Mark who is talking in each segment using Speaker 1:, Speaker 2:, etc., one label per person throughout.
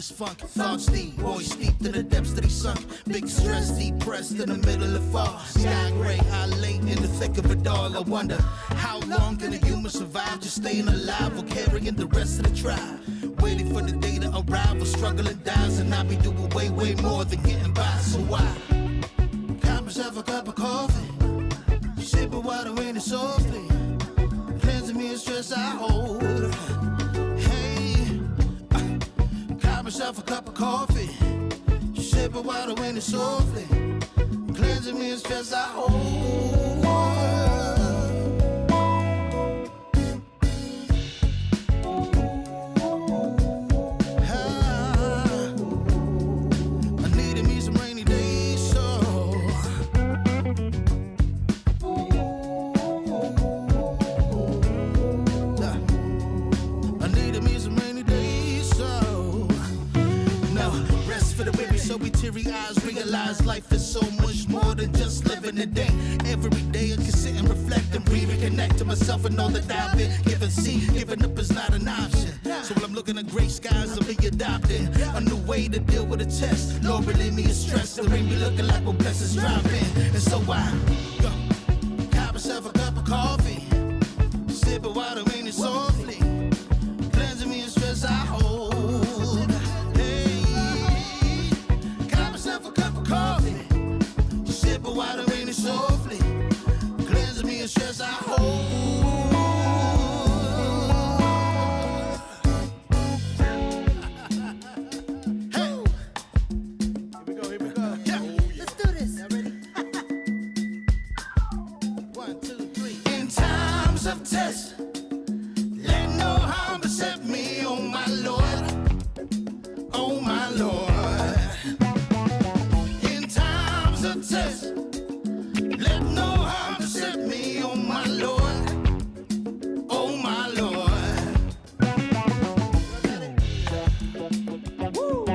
Speaker 1: this funk. Thoughts deep, boys steeped in the depths that he sunk. Big stress, depressed in the middle of fall. Sky gray, I late in the thick of it all. I wonder, how long can a human survive just staying alive or carrying the rest of the tribe? Waiting for the day to arrive or struggling dies, and I be doing way, way more than getting by. So why? Got myself a cup of coffee, sipping water in it softly, cleansing me of stress I hold. Hey, got myself a cup of coffee, sipping water in it softly, cleansing me of stress I hold. Life is so much more than just living a day. Every day I can sit and reflect and breathe and connect to myself and all that I've been given. See, giving up is not an option. So when I'm looking at gray skies, I'll be adopting a new way to deal with a test. Lord, relieve me of stress and bring me looking like when blessings drop in. And so I got myself a cup of coffee, sipping water in it softly, cleansing me of stress I hold. Water in it softly, cleansing me of stress I hold. Hey, here we go. Yeah, let's do this. Y'all ready? 1, 2, 3. In times of test, let no harm beset me, oh my Lord, oh my Lord. In times of test, let no harm beset me, oh my Lord, oh my Lord. Woo.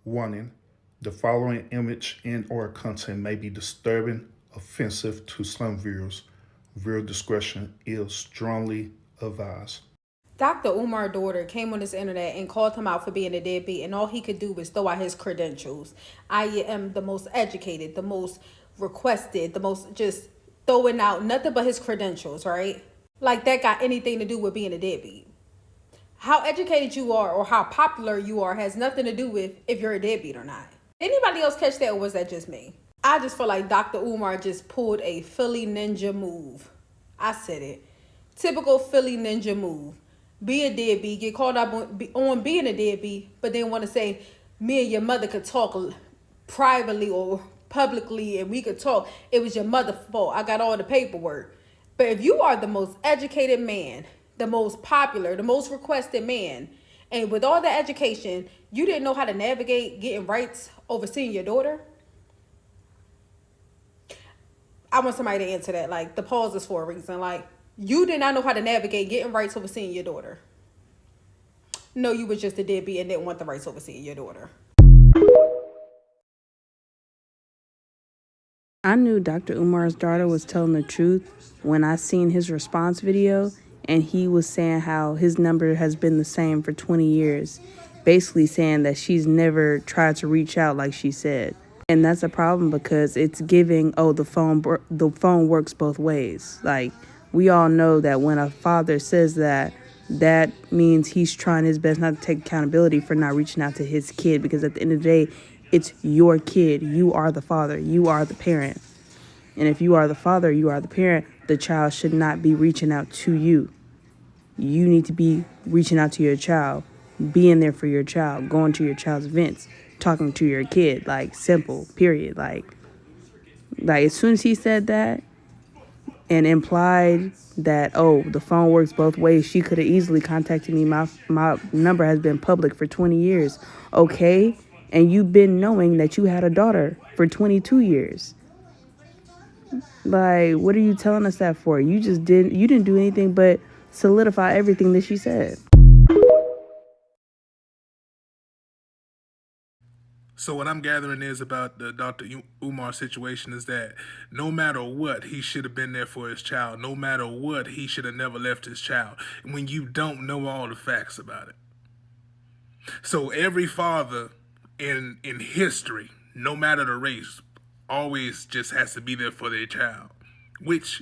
Speaker 2: Warning, the following image and/or content may be disturbing, offensive to some viewers. Viewer discretion is strongly advised.
Speaker 3: Dr. Umar's daughter came on this internet and called him out for being a deadbeat, and all he could do was throw out his credentials. I am the most educated, the most requested, the most just throwing out nothing but his credentials, right? Like that got anything to do with being a deadbeat. How educated you are or how popular you are has nothing to do with if you're a deadbeat or not. Anybody else catch that, or was that just me? I just feel like Dr. Umar just pulled a Philly ninja move. I said it. Typical Philly ninja move. be a deadbeat, get called up on being a deadbeat, but then want to say me and your mother could talk privately or publicly and we could talk. It was your mother's fault. I got all the paperwork. But if you are the most educated man, the most popular, the most requested man, and with all the education, you didn't know how to navigate getting rights over seeing your daughter, I want somebody to answer that. Like, the pause is for a reason. Like, you did not know how to navigate getting rights over seeing your daughter. No, you was just a deadbeat and didn't want the rights over seeing your daughter.
Speaker 4: I knew Dr. Umar's daughter was telling the truth when I seen his response video, and he was saying how his number has been the same for 20 years, basically saying that she's never tried to reach out like she said. And that's a problem because it's giving, the phone works both ways. Like, we all know that when a father says that, that means he's trying his best not to take accountability for not reaching out to his kid, because at the end of the day, it's your kid. You are the father. You are the parent. And if you are the father, you are the parent, the child should not be reaching out to you. You need to be reaching out to your child, being there for your child, going to your child's events, talking to your kid, like, simple, period. Like as soon as he said that and implied that, the phone works both ways, she could have easily contacted me. My number has been public for 20 years. Okay. And you've been knowing that you had a daughter for 22 years. Like, what are you telling us that for? You didn't do anything but solidify everything that she said.
Speaker 5: So what I'm gathering is about the Dr. Umar situation is that no matter what, he should have been there for his child. No matter what, he should have never left his child when you don't know all the facts about it. So every father in history, no matter the race, always just has to be there for their child, which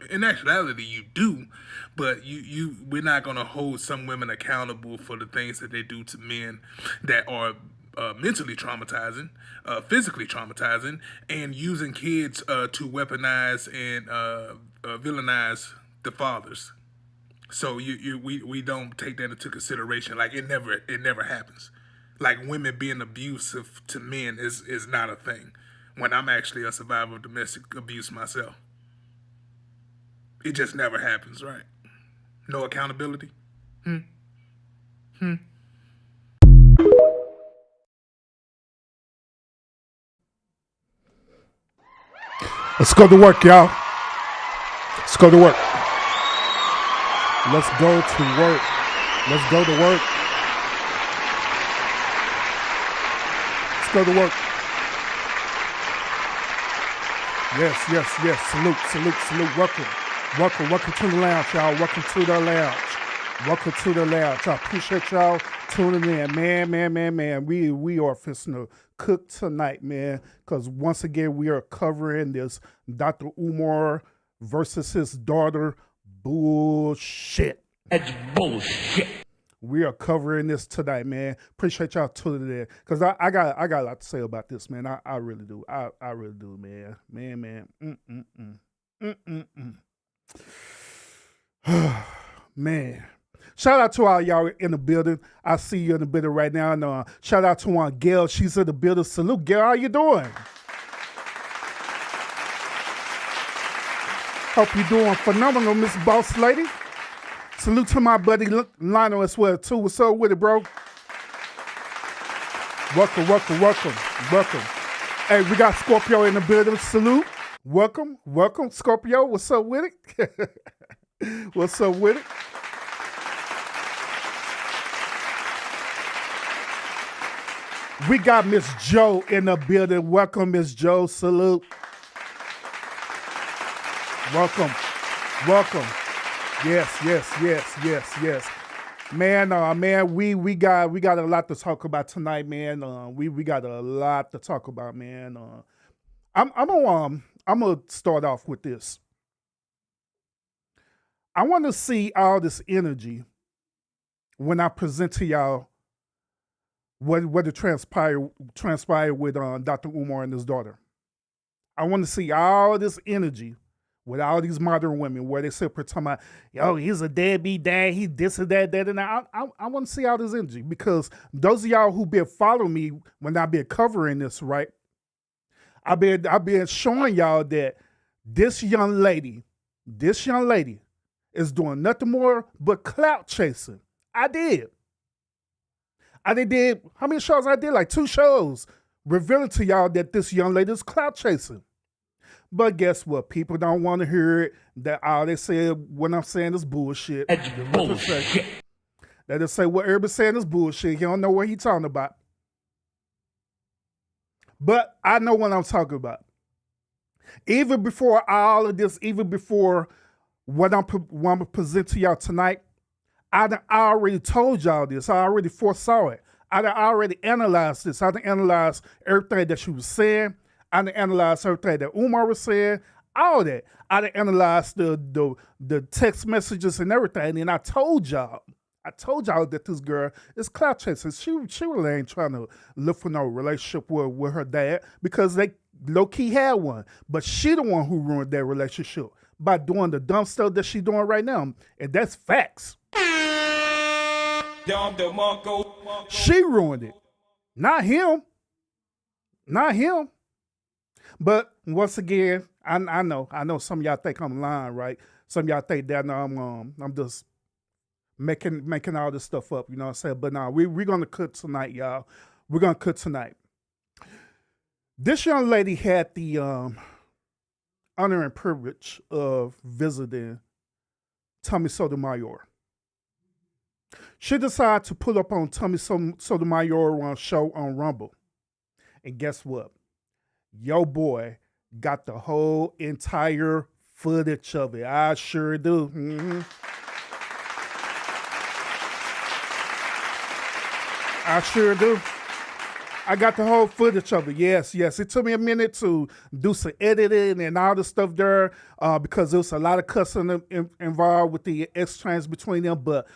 Speaker 5: in actuality you do, but we're not going to hold some women accountable for the things that they do to men that are mentally traumatizing, physically traumatizing, and using kids to weaponize and villainize the fathers. So we don't take that into consideration. Like, it never happens. Like, women being abusive to men is not a thing, when I'm actually a survivor of domestic abuse myself. It just never happens, right? No accountability.
Speaker 2: Let's go to work, y'all. Let's go to work. Let's go to work. Let's go to work. Let's go to work. Yes. Salute. Welcome to the lounge, y'all. Welcome to the lounge. I appreciate y'all tuning in, man. We are fixing to cook tonight, man, because once again we are covering this Dr. Umar versus his daughter bullshit.
Speaker 6: That's bullshit.
Speaker 2: We are covering this tonight, man. Appreciate y'all tuning in, because I got a lot to say about this, man. I really do. I really do, man. Man. Shout out to all y'all in the building. I see you in the building right now. And shout out to Gail. She's in the building. Salute, Gail. How you doing? Hope you're doing phenomenal, Miss Boss Lady. Salute to my buddy Lionel as well, too. What's up with it, bro? Welcome. Hey, we got Scorpio in the building. Salute. Welcome, Scorpio. What's up with it? What's up with it? We got Miss Joe in the building. Welcome, Miss Joe. Salute. Welcome. Yes. Man, we got a lot to talk about tonight, man. We got a lot to talk about, man. I'm gonna start off with this. I want to see all this energy when I present to y'all what transpired with Dr. Umar and his daughter. I want to see all this energy with all these modern women where they sit talking about, yo, he's a deadbeat dad, he this and that, and that. I want to see all this energy because those of y'all who been following me when I've been covering this, right? I've been showing y'all that this young lady is doing nothing more but clout chasing. I did how many shows I did? Like 2 shows revealing to y'all that this young lady is clout chasing. But guess what? People don't want to hear it. That all they say when I'm saying is bullshit. That's bullshit. They just say what everybody's saying is bullshit. You don't know what he's talking about. But I know what I'm talking about. Even before all of this, even before what I'm going to present to y'all tonight, I already told y'all this. I already foresaw it. I already analyzed this. I analyzed everything that she was saying. I analyzed everything that Umar was saying, all that. I analyzed the text messages and everything, and I told y'all that this girl is clout chasing. She really ain't trying to look for no relationship with her dad because they low-key had one. But she the one who ruined their relationship by doing the dumb stuff that she doing right now, and that's facts. She ruined it, not him. But once again, I know some of y'all think I'm lying, right? Some of y'all think that I'm just making all this stuff up, you know what I'm saying? But no, we're gonna cook tonight, y'all. We're gonna cook tonight. This young lady had the honor and privilege of visiting Tommy Sotomayor. She decided to pull up on Tommy Sotomayor show on Rumble. And guess what? Yo boy got the whole entire footage of it. I sure do. Mm-hmm. I sure do. I got the whole footage of it. Yes. It took me a minute to do some editing and all the stuff there because there was a lot of cussing involved with the exchange between them. But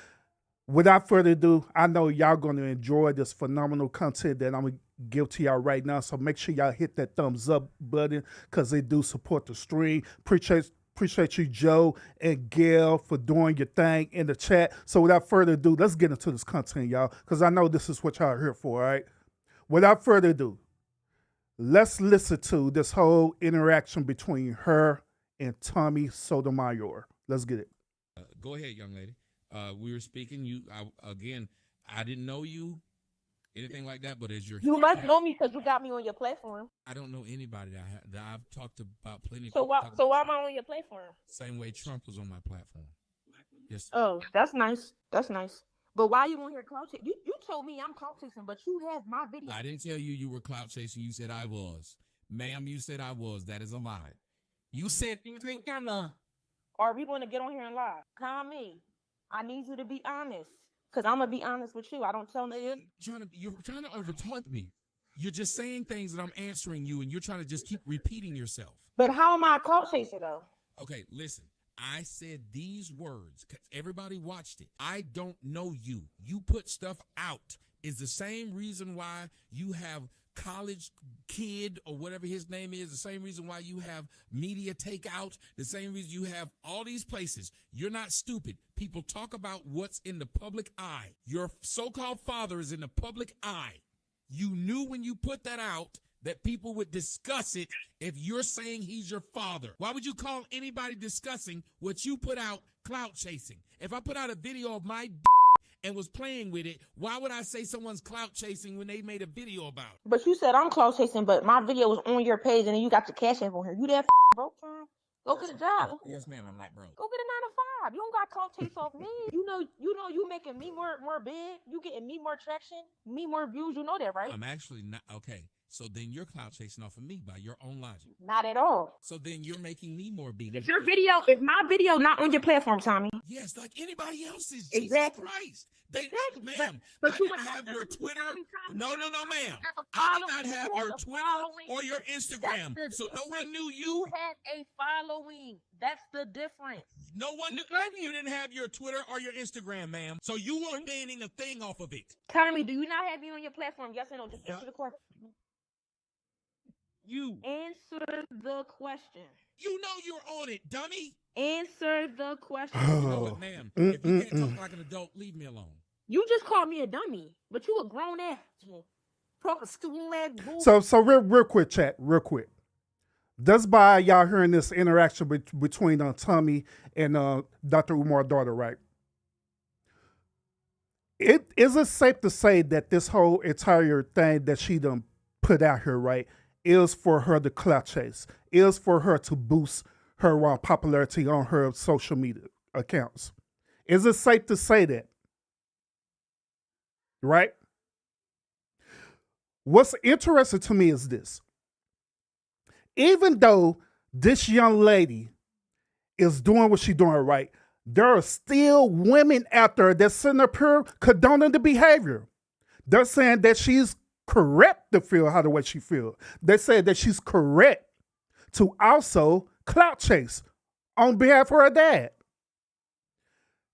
Speaker 2: without further ado, I know y'all going to enjoy this phenomenal content that I'm going to give to y'all right now. So make sure y'all hit that thumbs up button because they do support the stream. Appreciate you, Joe and Gail, for doing your thing in the chat. So without further ado, let's get into this content, y'all, because I know this is what y'all are here for, all right? Without further ado, let's listen to this whole interaction between her and Tommy Sotomayor. Let's get it.
Speaker 6: Go ahead, young lady. We were speaking. I didn't know you, anything like that, but as
Speaker 7: you must know me because you got me on your platform.
Speaker 6: I don't know anybody that I've talked about plenty.
Speaker 7: So why am I on your platform?
Speaker 6: Same way Trump was on my platform. Yes.
Speaker 7: Oh, that's nice. That's nice. But why you on here clout chasing? You told me I'm clout chasing, but you have my video.
Speaker 6: I didn't tell you were clout chasing. You said I was. Ma'am, you said I was. That is a lie. You said you think I'm
Speaker 7: Are we going to get on here and lie? Tommy, I need you to be honest. Because I'm going to be honest with you. I don't tell niggas.
Speaker 6: You're trying to overtalk me. You're just saying things that I'm answering you, and you're trying to just keep repeating yourself.
Speaker 7: But how am I a clout chaser, though?
Speaker 6: Okay, listen. I said these words because everybody watched it. I don't know you. You put stuff out. Is the same reason why you have college kid or whatever his name is, the same reason why you have media takeout, the same reason you have all these places. You're not stupid. People talk about what's in the public eye. Your so-called father is in the public eye. You knew when you put that out that people would discuss it if you're saying he's your father. Why would you call anybody discussing what you put out clout chasing? If I put out a video of my and was playing with it, why would I say someone's clout chasing when they made a video about it?
Speaker 7: But you said I'm clout chasing, but my video was on your page and then you got the cash app on here. You that broke time? Go get a job.
Speaker 6: Yes, ma'am, I'm not broke.
Speaker 7: Go get a 9 to 5. You don't got clout chase off me. You know you making me more big. You getting me more traction, me more views. You know that, right?
Speaker 6: I'm actually not okay. So then you're clout chasing off of me by your own logic.
Speaker 7: Not at all.
Speaker 6: So then you're making me more big.
Speaker 7: If my video not on your platform, Tommy.
Speaker 6: Yes, like anybody else's.
Speaker 7: Exactly.
Speaker 6: Jesus Christ. Ma'am,
Speaker 7: but you
Speaker 6: I didn't have your Twitter. No, ma'am. I did not have your Twitter or your Instagram. So no one knew you.
Speaker 7: You had a following. That's the difference.
Speaker 6: No one knew you didn't have your Twitter or your Instagram, ma'am. So you weren't gaining a thing off of it.
Speaker 7: Tommy, do you not have me on your platform? Yes or no? Just answer the question.
Speaker 6: You
Speaker 7: answer the question.
Speaker 6: You know you're on it, dummy.
Speaker 7: Answer the question.
Speaker 6: You know what, ma'am? If you can't talk like an adult, leave me alone.
Speaker 7: You just called me a dummy, but you a grown ass. Talking stupid ass bull.
Speaker 2: So real quick, chat, real quick. That's by y'all hearing this interaction between Tommy and Dr. Umar's daughter, right? Is it safe to say that this whole entire thing that she done put out here, right, is for her to clout chase, is for her to boost her popularity on her social media accounts? Is it safe to say that? Right? What's interesting to me is this. Even though this young lady is doing what she's doing right, there are still women out there that sitting up here condoning the behavior. They're saying that she's correct to feel how the way she feels. They say that she's correct to also clout chase on behalf of her dad.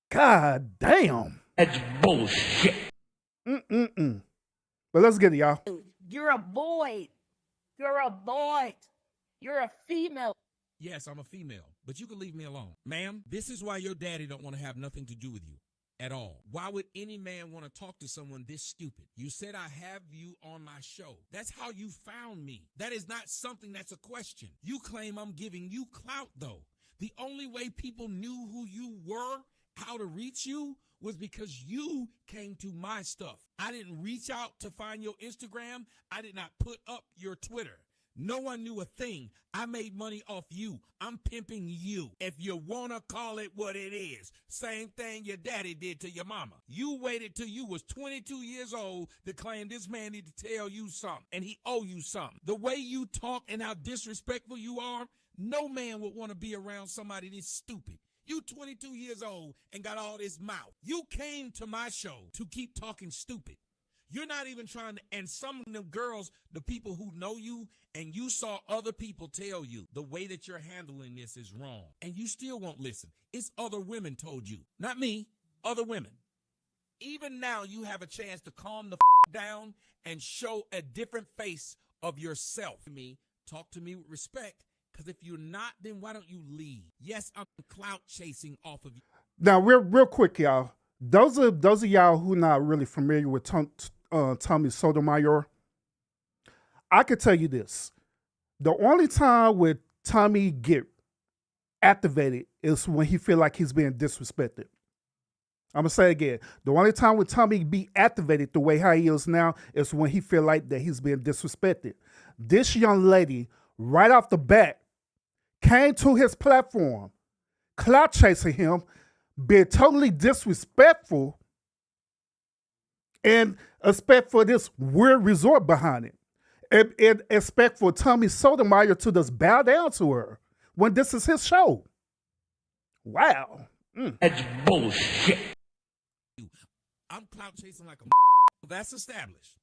Speaker 2: God damn.
Speaker 8: That's bullshit.
Speaker 2: But let's get it, y'all.
Speaker 7: You're a boy. You're a boy. You're a female.
Speaker 6: Yes, I'm a female, but you can leave me alone. Ma'am, this is why your daddy don't want to have nothing to do with you at all. Why would any man want to talk to someone this stupid? You said I have you on my show. That's how you found me. That is not something that's a question. You claim I'm giving you clout, though. The only way people knew who you were, how to reach you, was because you came to my stuff. I didn't reach out to find your Instagram. I did not put up your Twitter. No one knew a thing. I made money off you. I'm pimping you. If you want to call it what it is. Same thing your daddy did to your mama. You waited till you was 22 years old to claim this man need to tell you something. And he owe you something. The way you talk and how disrespectful you are, no man would want to be around somebody this stupid. You 22 years old and got all this mouth. You came to my show to keep talking stupid. You're not even trying to, and some of them girls, the people who know you, and you saw other people tell you the way that you're handling this is wrong, and you still won't listen. It's other women told you, not me, other women. Even now, you have a chance to calm the down and show a different face of yourself. Talk to me with respect, because if you're not, then why don't you leave? Yes, I'm clout chasing off of you.
Speaker 2: Now, real quick, y'all. Those of y'all who not really familiar with Tommy Sotomayor, I could tell you this. The only time when Tommy get activated is when he feel like he's being disrespected. I'm going to say it again. The only time when Tommy be activated the way how he is now is when he feel like that he's being disrespected. This young lady, right off the bat, came to his platform, clout chasing him, being totally disrespectful, and expect for this weird resort behind it. And expect for Tommy Sotomayor to just bow down to her when this is his show. Wow.
Speaker 8: That's bullshit.
Speaker 6: I'm clout chasing like a that's established.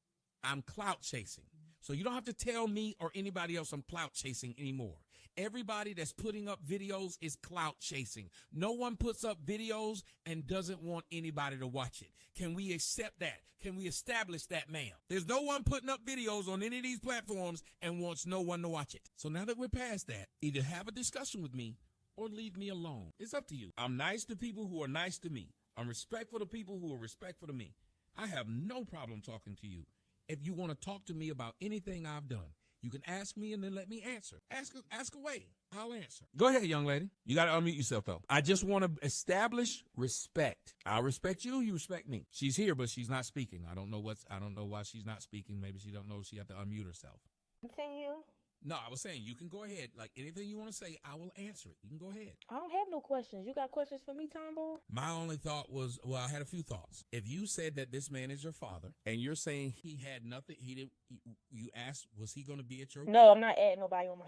Speaker 6: I'm clout chasing. So you don't have to tell me or anybody else I'm clout chasing anymore. Everybody that's putting up videos is clout chasing. No one puts up videos and doesn't want anybody to watch it. Can we accept that? Can we establish that, ma'am? There's no one putting up videos on any of these platforms and wants no one to watch it. So now that we're past that, either have a discussion with me or leave me alone. It's up to you. I'm nice to people who are nice to me. I'm respectful to people who are respectful to me. I have no problem talking to you. If you want to talk to me about anything I've done, you can ask me and then let me answer. Ask away. I'll answer. Go ahead, young lady. You got to unmute yourself, though. I just want to establish respect. I'll respect you. You respect me. She's here, but she's not speaking. I don't know why she's not speaking. Maybe she don't know she have to unmute herself.
Speaker 7: Continue.
Speaker 6: No, I was saying you can go ahead. Like anything you want to say, I will answer it. You can go ahead.
Speaker 7: I don't have no questions. You got questions for me, Tombo?
Speaker 6: My only thought was, well, I had a few thoughts. If you said that this man is your father and you're saying he had nothing, he didn't, you asked, was he going to be at your?
Speaker 7: No, I'm not adding nobody on my.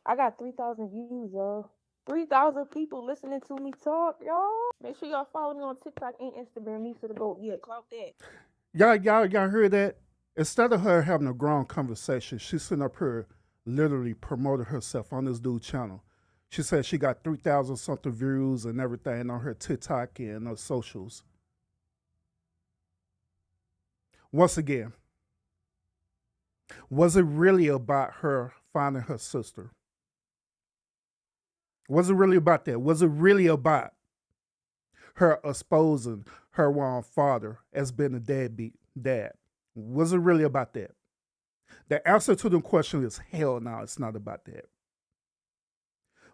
Speaker 7: I got 3,000 views, y'all. 3,000 people listening to me talk, y'all. Make sure y'all follow me on TikTok and Instagram. Lisa the Goat. Yeah, clout that.
Speaker 2: Y'all heard that? Instead of her having a grown conversation, she's sitting up here literally promoted herself on this dude's channel. She said she got 3,000 something views and everything on her TikTok and her socials. Once again, was it really about her finding her sister? Was it really about that? Was it really about her exposing her father as being a deadbeat dad? Was it really about that? The answer to the question is hell no, it's not about that.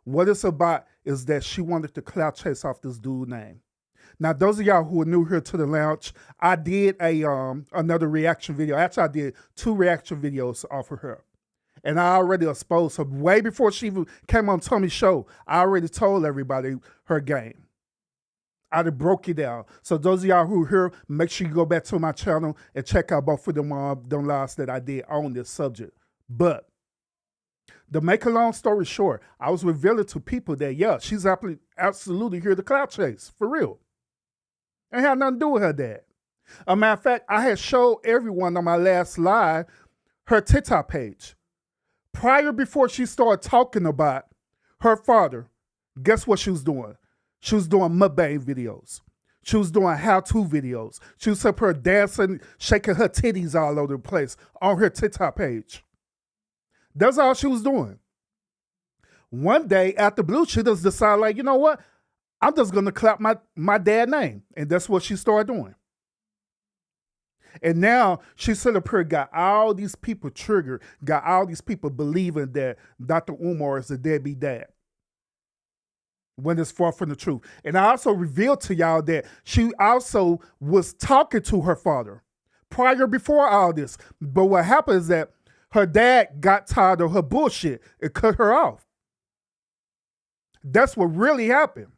Speaker 2: What it's about is that she wanted to clout chase off this dude's name. Now, those of y'all who are new here to the lounge, I did another reaction video. Actually, I did 2 reaction videos off of her. And I already exposed her way before she even came on Tommy's show. I already told everybody her game. I done broke it down. So those of y'all who are here, make sure you go back to my channel and check out both of them lives that I did on this subject. But to make a long story short, I was revealing to people that, yeah, she's absolutely here to clout chase, for real. It had nothing to do with her dad. A matter of fact, I had showed everyone on my last live her TikTok page. Before she started talking about her father, guess what she was doing? She was doing mukbang videos. She was doing how-to videos. She was up here dancing, shaking her titties all over the place on her TikTok page. That's all she was doing. One day, after blue, she just decided, like, you know what? I'm just going to clap my dad's name. And that's what she started doing. And now she sit up here, got all these people triggered, got all these people believing that Dr. Umar is a deadbeat dad, when it's far from the truth. And I also revealed to y'all that she also was talking to her father before all this. But what happened is that her dad got tired of her bullshit and cut her off. That's what really happened.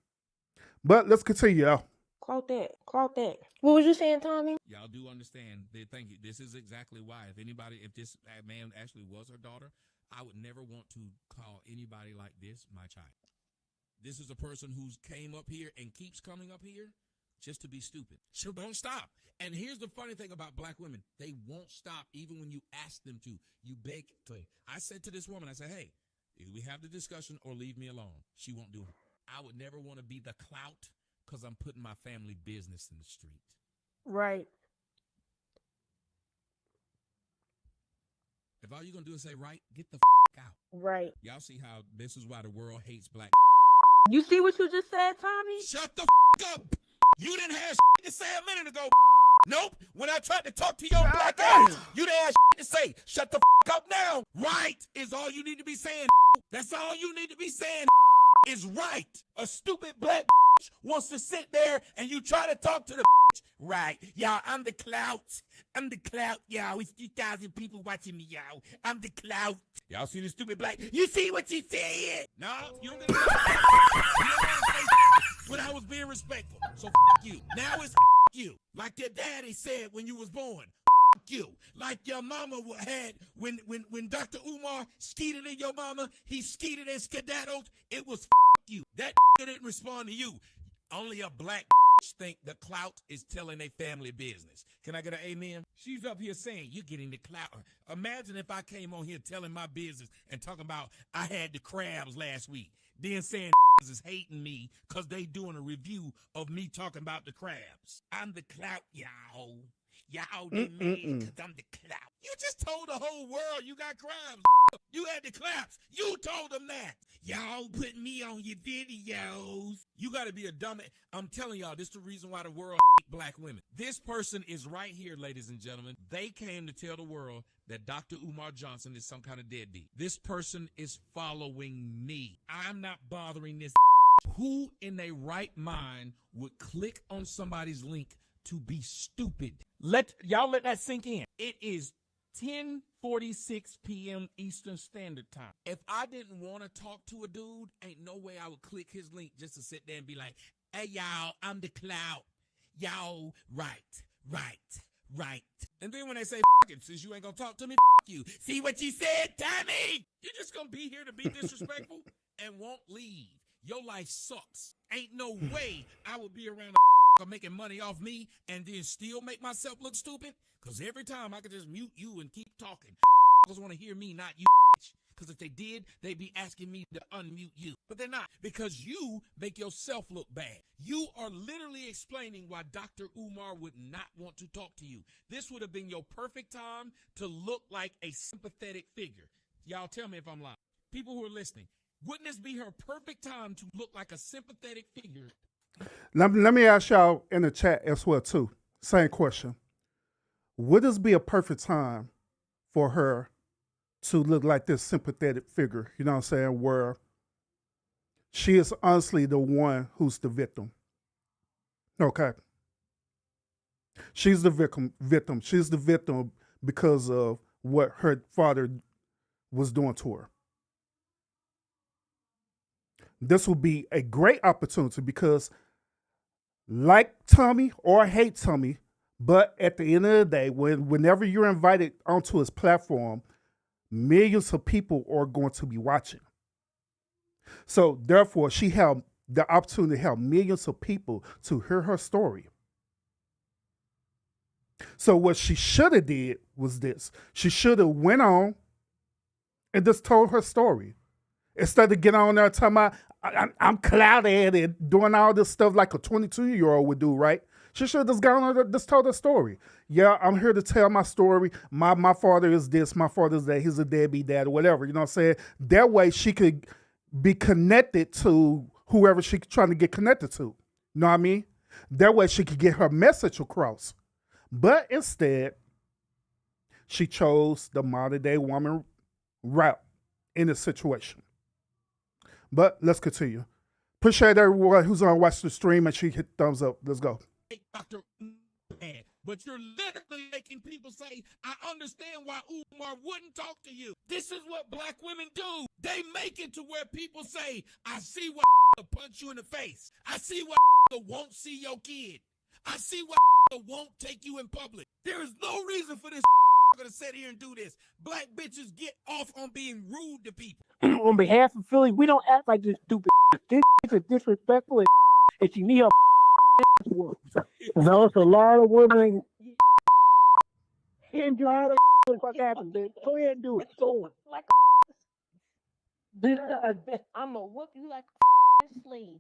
Speaker 2: But let's continue, y'all.
Speaker 7: Quote that. Quote that. What was you saying, Tommy?
Speaker 6: Y'all do understand. Thank you. This is exactly why. If this man actually was her daughter, I would never want to call anybody like this my child. This is a person who's came up here and keeps coming up here just to be stupid. She don't stop. And here's the funny thing about black women. They won't stop even when you ask them to. You beg to. I said to this woman, I said, hey, either we have the discussion or leave me alone. She won't do it. I would never want to be the clout because I'm putting my family business in the street.
Speaker 7: Right.
Speaker 6: If all you're going to do is say right, get the out.
Speaker 7: Right.
Speaker 6: Y'all see how this is why the world hates black.
Speaker 7: You see what you just said, Tommy?
Speaker 6: Shut the up. You didn't have to say a minute ago. Nope. When I tried to talk to your black ass, you didn't have to say. Shut the up now. Right is all you need to be saying. That's all you need to be saying is right. A stupid black wants to sit there and you try to talk to the right. Y'all, I'm the clout. I'm the clout, y'all. It's 2,000 people watching me, y'all. I'm the clout. Y'all see the stupid black? You see what you said? No, you don't get it. But I was being respectful. So you. Now it's you. Like your daddy said when you was born. You. Like your mama had when Dr. Umar skeeted in your mama, he skeeted and skedaddled. It was you. That didn't respond to you. Only a black think the clout is telling their family business. Can I get an amen? She's up here saying, you're getting the clout. Imagine if I came on here telling my business and talking about I had the crabs last week. Then saying is hating me because they doing a review of me talking about the crabs. I'm the clout, y'all. Y'all didn't mean because I'm the clout. You just told the whole world you got crabs. You had the claps. You told them that. Y'all put me on your videos. You got to be a dummy. I'm telling y'all, this is the reason why the world black women. This person is right here, ladies and gentlemen. They came to tell the world that Dr. Umar Johnson is some kind of deadbeat. This person is following me. I'm not bothering this. Who in their right mind would click on somebody's link to be stupid? Let that sink in. It is 10:46 p.m. Eastern Standard Time. If I didn't want to talk to a dude, ain't no way I would click his link just to sit there and be like, hey, y'all, I'm the clout. Y'all, right. And then when they say, it, since you ain't going to talk to me, you. See what you said, Tommy? You're just going to be here to be disrespectful and won't leave. Your life sucks. Ain't no way I would be around a making money off me and then still make myself look stupid. Because every time I could just mute you and keep talking. Just want to hear me, not you. Because if they did, they'd be asking me to unmute you. But they're not. Because you make yourself look bad. You are literally explaining why Dr. Umar would not want to talk to you. This would have been your perfect time to look like a sympathetic figure. Y'all tell me if I'm lying. People who are listening, Wouldn't this be her perfect time to look like a sympathetic figure?
Speaker 2: Let me ask y'all in the chat as well too. Same question. Would this be a perfect time for her to look like this sympathetic figure? You know what I'm saying? Where she is honestly the one who's the victim. Okay. She's the victim. She's the victim because of what her father was doing to her. This will be a great opportunity because, like Tommy or hate Tommy, but at the end of the day, whenever you're invited onto his platform, millions of people are going to be watching. So therefore, she had the opportunity to help millions of people to hear her story. So what she should have did was this. She should have went on and just told her story. Instead of getting on there talking about, I'm clouded and doing all this stuff like a 22-year-old would do, right? She should have just gone on and just told her story. Yeah, I'm here to tell my story. My father is this, my father is that, he's a deadbeat dad or whatever, you know what I'm saying? That way she could be connected to whoever she's trying to get connected to. You know what I mean? That way she could get her message across. But instead, she chose the modern day woman route in this situation. But let's continue. Appreciate everyone who's on watch the stream and she hit thumbs up. Let's go.
Speaker 6: Dr. Umar, but you're literally making people say, I understand why Umar wouldn't talk to you. This is what black women do. They make it to where people say, I see why punch you in the face. I see why won't see your kid. I see why won't take you in public. There is no reason for this to sit here and do this. Black bitches get off on being rude to people.
Speaker 9: On behalf of Philly, we don't act like this stupid. This is disrespectful and she need her work. There's a lot of women enjoy the what happened, bitch. Go ahead and do it. Go on.
Speaker 7: Like I'm gonna whoop you like a slave.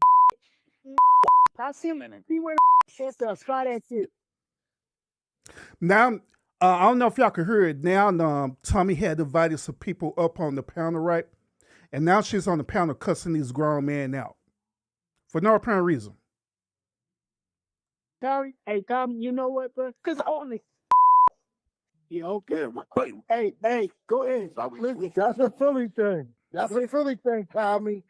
Speaker 9: I see him in it. He went shit to try that shit.
Speaker 2: Now, I don't know if y'all can hear it. Now, Tommy had invited some people up on the panel, right? And now she's on the panel cussing these grown men out for no apparent reason.
Speaker 9: Tommy, hey, Tommy, you know what, bro? Because only. Yeah, okay. Hey, go ahead. Listen, that's a Philly thing. That's a Philly thing, Tommy.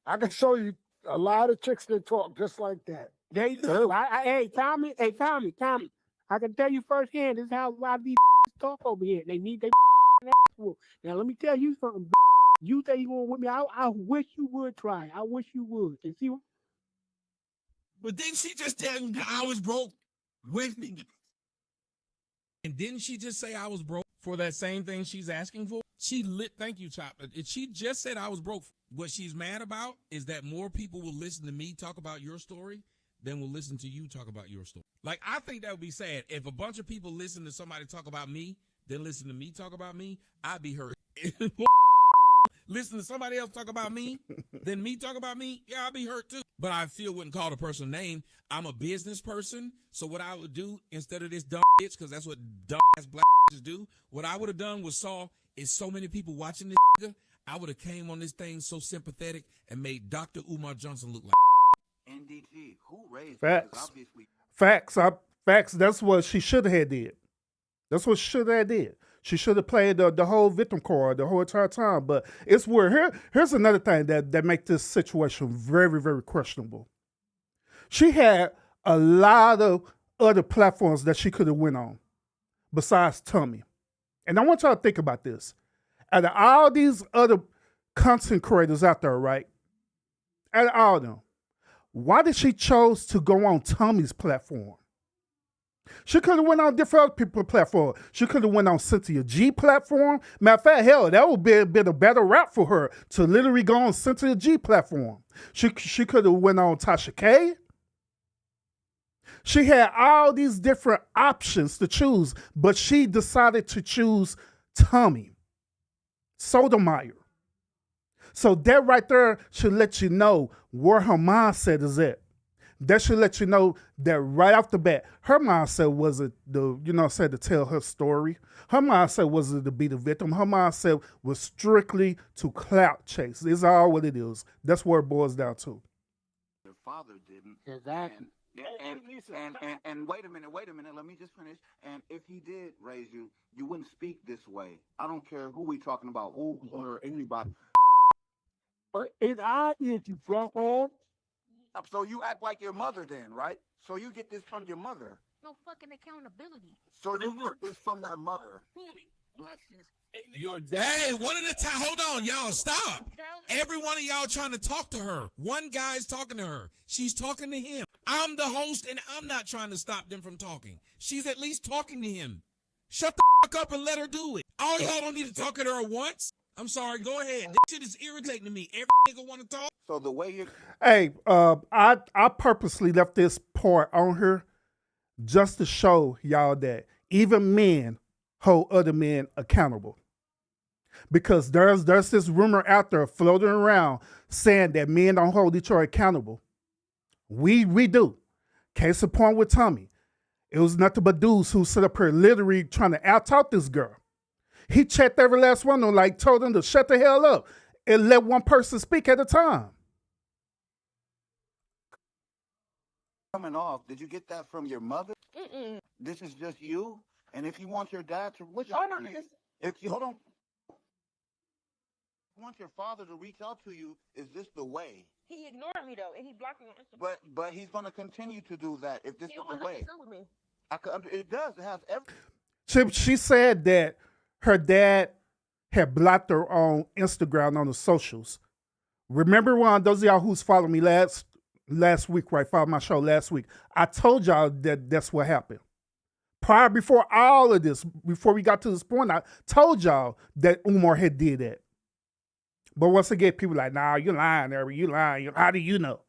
Speaker 9: I can show you a lot of chicks that talk just like that. They do. Hey, Tommy. I can tell you firsthand, this is how a lot of these talk over here. They need their ass. Now, let me tell you something. You say you going with me. I wish you would try. I wish you would. And see what?
Speaker 6: But didn't she just tell you I was broke with me? And didn't she just say I was broke for that same thing she's asking for? Thank you, Chop. She just said I was broke. What she's mad about is that more people will listen to me talk about your story than will listen to you talk about your story. Like, I think that would be sad. If a bunch of people listen to somebody talk about me, then listen to me talk about me, I'd be hurt. Listen to somebody else talk about me, then me talk about me, yeah, I'd be hurt too. But I still wouldn't call the person name. I'm a business person, so what I would do instead of this dumb bitch, because that's what dumb ass black bitches do, what I would have done was is so many people watching this nigga, I would have came on this thing so sympathetic and made Dr. Umar Johnson look like
Speaker 10: NDG, who raised
Speaker 2: Facts.
Speaker 10: Obviously.
Speaker 2: Facts. That's what she should have did. That's what she should have did. She should have played the whole victim card the whole entire time. But it's weird. Here's another thing that makes this situation very, very questionable. She had a lot of other platforms that she could have went on besides Tommy. And I want y'all to think about this. Out of all these other content creators out there, right? Out of all of them, why did she choose to go on Tommy's platform? She could have went on different other people's platform. She could have went on Cynthia G platform. Matter of fact, hell, that would be a better route for her to literally go on Cynthia G platform. She could have went on Tasha K. She had all these different options to choose, but she decided to choose Tommy Sotomayor. So that right there should let you know where her mindset is at. That should let you know that right off the bat, her mindset wasn't to tell her story. Her mindset wasn't to be the victim. Her mindset was strictly to clout chase. It's all what it is. That's where it boils down to.
Speaker 10: Their father didn't.
Speaker 9: Exactly.
Speaker 10: And wait a minute, let me just finish. And if he did raise you, you wouldn't speak this way. I don't care who we talking about, who or anybody.
Speaker 9: But it's obvious you drunk on.
Speaker 10: So you act like your mother then, right? So you get this from your mother.
Speaker 7: No fucking accountability.
Speaker 10: So you get this from that mother.
Speaker 6: Your dad, one at a time. Hold on, y'all. Stop. Every one of y'all trying to talk to her. One guy's talking to her. She's talking to him. I'm the host, and I'm not trying to stop them from talking. She's at least talking to him. Shut the fuck up and let her do it. All y'all don't need to talk to her once. I'm sorry. Go ahead. This shit is irritating to me. Every nigga want to talk.
Speaker 10: So the way you
Speaker 2: Hey, I purposely left this part on here just to show y'all that even men hold other men accountable. Because there's this rumor out there floating around saying that men don't hold each other accountable. We do. Case in point with Tommy. It was nothing but dudes who sit up here literally trying to out-talk this girl. He checked every last one of them, told them to shut the hell up and let one person speak at a time.
Speaker 10: coming off, did you get that from your mother? This is just you? And if you want your dad to, which if you hold on, want your father to reach out to you, is this the way?
Speaker 7: He ignored me though, and he blocked me on Instagram.
Speaker 10: But he's going to continue to do that if this is the way. It does. It has every.
Speaker 2: She said that her dad had blocked her on Instagram on the socials. Remember one, those of y'all who's followed me last week, right? Followed my show last week. I told y'all that that's what happened. Before all of this, before we got to this point, I told y'all that Umar had did that. But once again, people like, nah, you're lying, Eric. You lying. How do you know?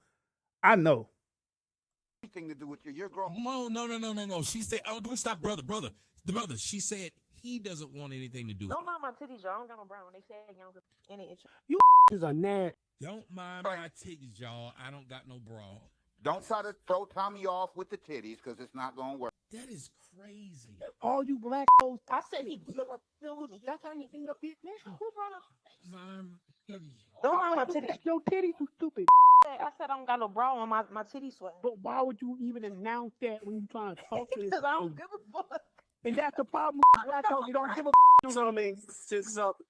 Speaker 2: I know.
Speaker 10: Anything to do with your girl.
Speaker 6: No. She said, oh, don't stop, brother. She said he doesn't want anything to do with it.
Speaker 7: Don't mind my titties, y'all. I don't got no brown. They said y'all any itch.
Speaker 9: You is a nerd.
Speaker 6: Don't mind my titties, y'all. I don't got no bra.
Speaker 10: Don't try to throw Tommy off with the titties because it's not going to work.
Speaker 6: That is crazy.
Speaker 9: All you black hoes, I said he that's how you think of it, man. Who's
Speaker 6: My titties.
Speaker 7: Don't mind my titties.
Speaker 9: Your titties too stupid.
Speaker 7: I said I don't got no bra on my titties sweat.
Speaker 9: But why would you even announce that when you trying to talk to this?
Speaker 7: Because I don't give a fuck.
Speaker 9: And that's the problem. Black hoes, you don't give a you know what I mean? It's just something.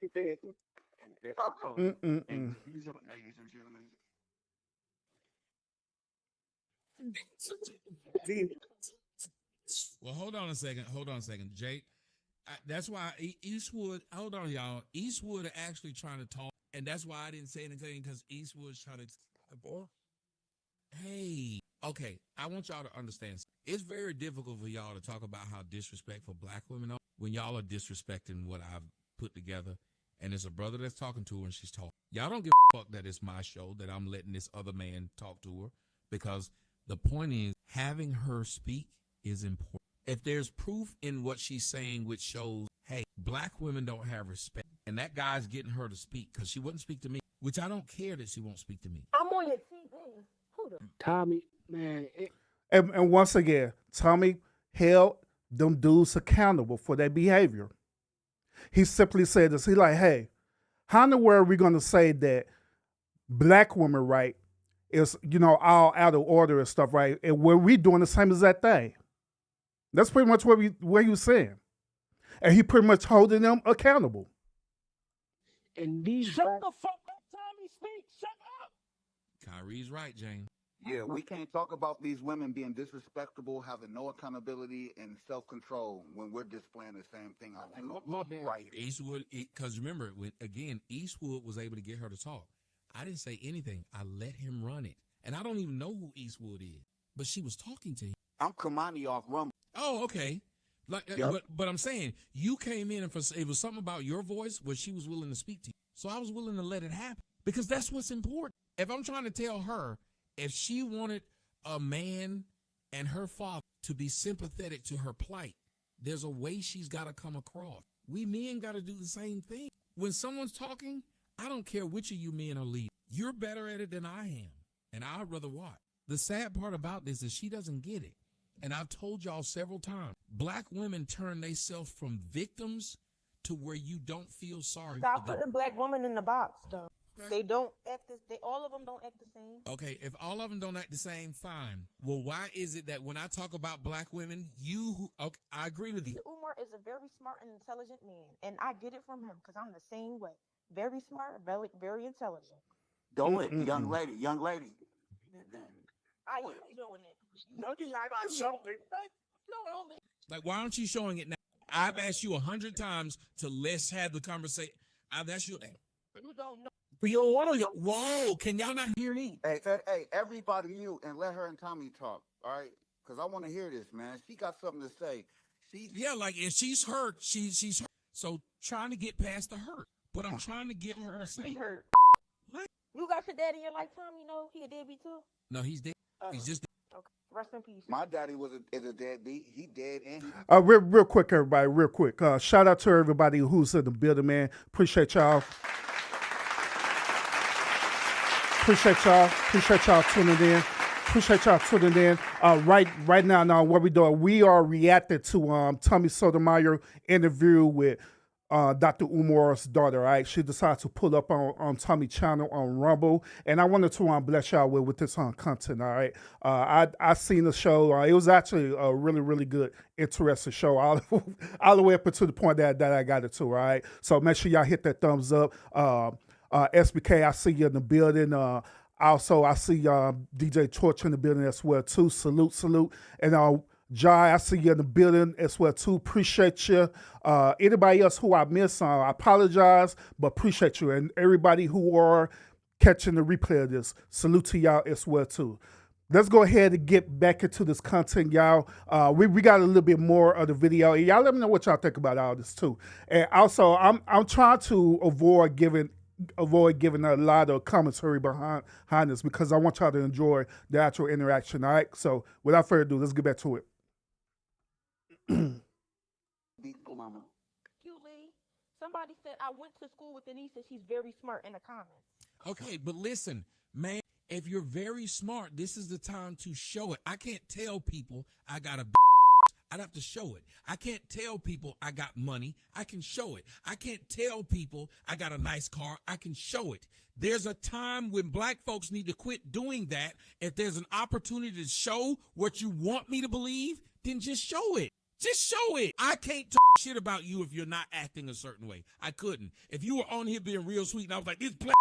Speaker 6: Well, hold on a second, Jake. That's why Eastwood. Hold on, y'all. Eastwood are actually trying to talk, and that's why I didn't say anything because Eastwood's trying to. Hey, okay. I want y'all to understand. It's very difficult for y'all to talk about how disrespectful black women are when y'all are disrespecting what I've put together. And it's a brother that's talking to her, and she's talking. Y'all don't give a fuck that it's my show that I'm letting this other man talk to her because the point is having her speak is important. If there's proof in what she's saying which shows, hey, black women don't have respect, and that guy's getting her to speak because she wouldn't speak to me, which I don't care that she won't speak to me.
Speaker 7: I'm on your TV. Who the
Speaker 9: Tommy, man.
Speaker 2: And once again, Tommy held them dudes accountable for their behavior. He simply said this. He like, hey, how in the world are we going to say that black women, right, is, all out of order and stuff, right? And we're we doing the same as that thing. That's pretty much what he was saying. And he pretty much holding them accountable.
Speaker 9: And these shut the fuck up, Tommy, speak. Shut up.
Speaker 6: Kyrie's right, Jane.
Speaker 10: Yeah, we can't talk about these women being disrespectful, having no accountability and self-control when we're displaying the same thing. Right.
Speaker 6: Eastwood, because remember, Eastwood was able to get her to talk. I didn't say anything. I let him run it. And I don't even know who Eastwood is. But she was talking to him.
Speaker 10: I'm Kamani off Rumble.
Speaker 6: Oh, okay. But I'm saying, you came in and it was something about your voice where she was willing to speak to you. So I was willing to let it happen. Because that's what's important. If I'm trying to tell her, if she wanted a man and her father to be sympathetic to her plight, there's a way she's got to come across. We men got to do the same thing. When someone's talking, I don't care which of you men are leading. You're better at it than I am. And I'd rather watch. The sad part about this is she doesn't get it. And I've told y'all several times, black women turn themselves from victims to where you don't feel sorry
Speaker 7: Stop
Speaker 6: for them.
Speaker 7: putting black women in the box, though. They don't act all of them don't act the same.
Speaker 6: Okay, if all of them don't act the same, fine. Well, why is it that when I talk about black women, okay, I agree with you.
Speaker 7: Umar is a very smart and intelligent man, and I get it from him because I'm the same way. Very smart, very, very intelligent.
Speaker 10: Do it, young lady, young lady.
Speaker 7: I am doing it. No, you're not gonna show me. No, only.
Speaker 6: Like, why aren't you showing it now? I've asked you 100 times to let's have the conversation. I've asked you.
Speaker 7: You don't know.
Speaker 6: You don't want to. Whoa, can y'all not hear me?
Speaker 10: Hey, everybody mute and let her and Tommy talk, all right? Because I want to hear this, man. She got something to say.
Speaker 6: Yeah, like if she's hurt, she's hurt. So trying to get past the hurt. But I'm trying to get her to say
Speaker 7: hurt.
Speaker 6: What?
Speaker 7: You got your daddy in your life, Tommy? No, he a deadbeat too.
Speaker 6: No, he's dead. He's just dead.
Speaker 7: Okay. Rest in peace.
Speaker 10: My daddy is a deadbeat. He dead and
Speaker 2: Real quick, everybody, real quick. Shout out to everybody who's in the building, man. Appreciate y'all. Appreciate y'all tuning in. Appreciate y'all tuning in. Right now, what we doing? We are reacting to Tommy Sotomayor interview with Dr. Umar's daughter. Right, she decided to pull up on Tommy's channel on Rumble, and I wanted to bless y'all with this content. All right, I seen the show. It was actually a really good, interesting show, all the way up to the point that I got it to. Right, so make sure y'all hit that thumbs up. SBK, I see you in the building. Also, I see DJ Torch in the building as well too. Salute. And Jai, I see you in the building as well too. Appreciate you. Anybody else who I miss, I apologize, but appreciate you. And everybody who are catching the replay of this, salute to y'all as well too. Let's go ahead and get back into this content, y'all. We got a little bit more of the video. Y'all let me know what y'all think about all this too. And also, I'm trying to avoid giving a lot of commentary behind this because I want y'all to enjoy the actual interaction. All right. So without further ado, let's get back to it.
Speaker 10: Mama.
Speaker 7: Cute Lee. Somebody said I went to school with Denise and she's very smart in the comments.
Speaker 6: Okay, but listen, man, if you're very smart, this is the time to show it. I can't tell people I got a I'd have to show it. I can't tell people I got money. I can show it. I can't tell people I got a nice car. I can show it. There's a time when black folks need to quit doing that. If there's an opportunity to show what you want me to believe, then just show it. Just show it. I can't talk shit about you if you're not acting a certain way. I couldn't. If you were on here being real sweet and I was like, this black,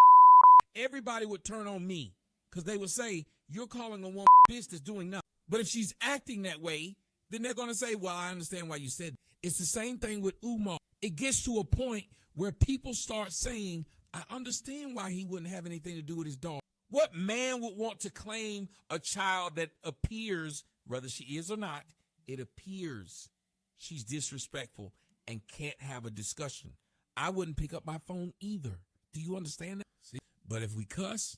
Speaker 6: everybody would turn on me because they would say, you're calling a woman bitch that's doing nothing. But if she's acting that way, then they're going to say, well, I understand why you said that. It's the same thing with Umar. It gets to a point where people start saying, I understand why he wouldn't have anything to do with his daughter. What man would want to claim a child that appears, whether she is or not, it appears she's disrespectful and can't have a discussion? I wouldn't pick up my phone either. Do you understand that? See? But if we cuss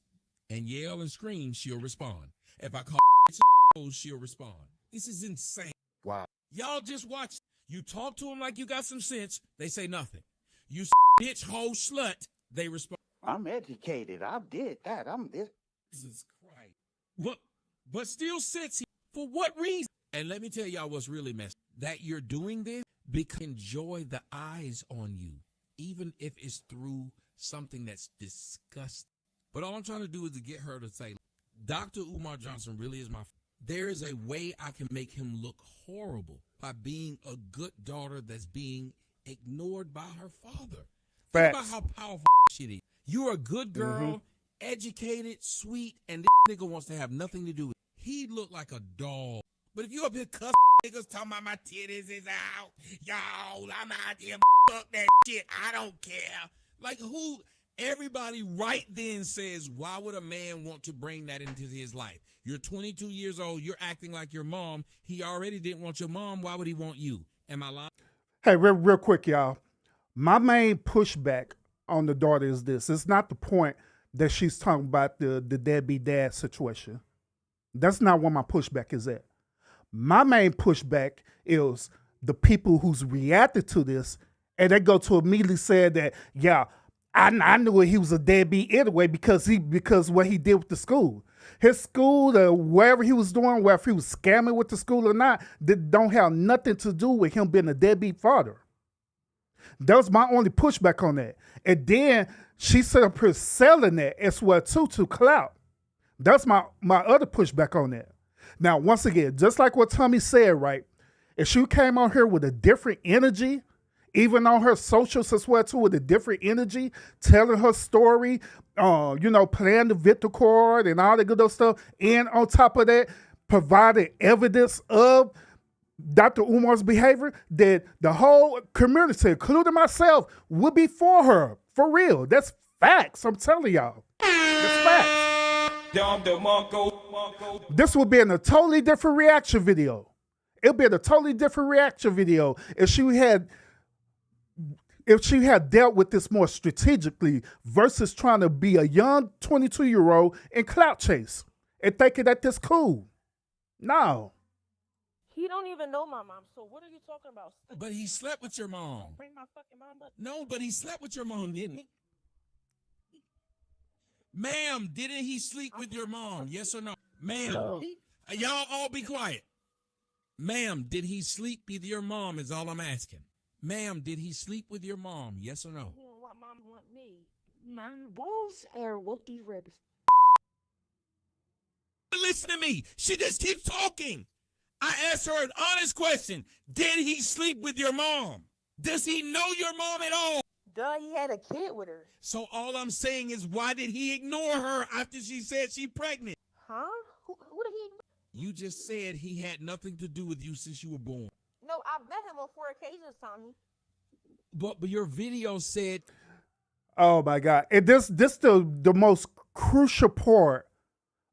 Speaker 6: and yell and scream, she'll respond. If I call she'll respond. This is insane.
Speaker 10: Wow.
Speaker 6: Y'all just watch. You talk to them like you got some sense, they say nothing. You bitch, hoe, slut, they respond.
Speaker 10: I'm educated. I did that. I'm this.
Speaker 6: Jesus Christ. But still sits here. For what reason? And let me tell y'all what's really messed up. That you're doing this because enjoy the eyes on you, even if it's through something that's disgusting. But all I'm trying to do is to get her to say, Dr. Umar Johnson really is my friend. There is a way I can make him look horrible by being a good daughter that's being ignored by her father. Think about how powerful shit is. You're a good girl, educated, sweet, and this nigga wants to have nothing to do with it. He looked like a dog. But if you up here cuss niggas talking about my titties is out, y'all, I'm out here, fuck that shit, I don't care. Like who? Everybody right then says, why would a man want to bring that into his life? You're 22 years old. You're acting like your mom. He already didn't want your mom. Why would he want you? Am I lying?
Speaker 2: Hey, real quick, y'all. My main pushback on the daughter is this. It's not the point that she's talking about the deadbeat dad situation. That's not where my pushback is at. My main pushback is the people who's reacted to this, and they go to immediately say that, yeah, I knew he was a deadbeat anyway because what he did with the school. His school, wherever he was doing, whether he was scamming with the school or not, that don't have nothing to do with him being a deadbeat father. That was my only pushback on that. And then she set up her selling that as well too to clout. That's my other pushback on that. Now, once again, just like what Tommy said, right? If she came on here with a different energy, even on her socials as well too, with a different energy, telling her story, playing the victor card and all that good old stuff, and on top of that, providing evidence of Dr. Umar's behavior, that the whole community, including myself, would be for her. For real. That's facts. I'm telling y'all. That's facts. This would be in a totally different reaction video. It would be in a totally different reaction video if she had dealt with this more strategically versus trying to be a young 22-year-old in clout chase and thinking that this cool. No.
Speaker 7: He don't even know my mom, so what are you talking about?
Speaker 6: But he slept with your mom.
Speaker 7: Bring my fucking mom up.
Speaker 6: No, but he slept with your mom, didn't he? Ma'am, didn't he sleep with your mom? Yes or no? Ma'am, y'all all be quiet. Ma'am, did he sleep with your mom is all I'm asking. Ma'am, did he sleep with your mom? Yes or no?
Speaker 7: You know what mom want me? Man, balls or whoopie ribs.
Speaker 6: Listen to me. She just keeps talking. I asked her an honest question. Did he sleep with your mom? Does he know your mom at all?
Speaker 7: Duh, he had a kid with her.
Speaker 6: So all I'm saying is, why did he ignore her after she said she's pregnant?
Speaker 7: Huh? Who did he?
Speaker 6: You just said he had nothing to do with you since you were born.
Speaker 7: No, I've met him on 4 occasions, Tommy.
Speaker 6: But your video said.
Speaker 2: Oh my God! And this the most crucial part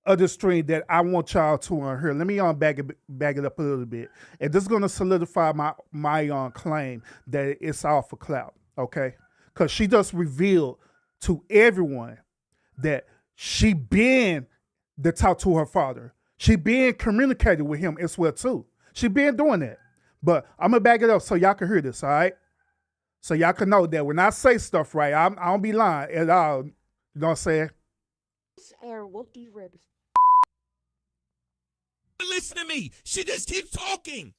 Speaker 2: of the stream that I want y'all to unhear. Let me bag it up a little bit, and this is going to solidify my claim that it's all for clout. Okay, because she just revealed to everyone that she been to talk to her father. She been communicating with him as well too. She been doing that. But I'm gonna back it up so y'all can hear this, all right? So y'all can know that when I say stuff right, I don't be lying at all. You know what I'm saying?
Speaker 7: Or whoopie ribs.
Speaker 6: Listen to me. She just keeps talking.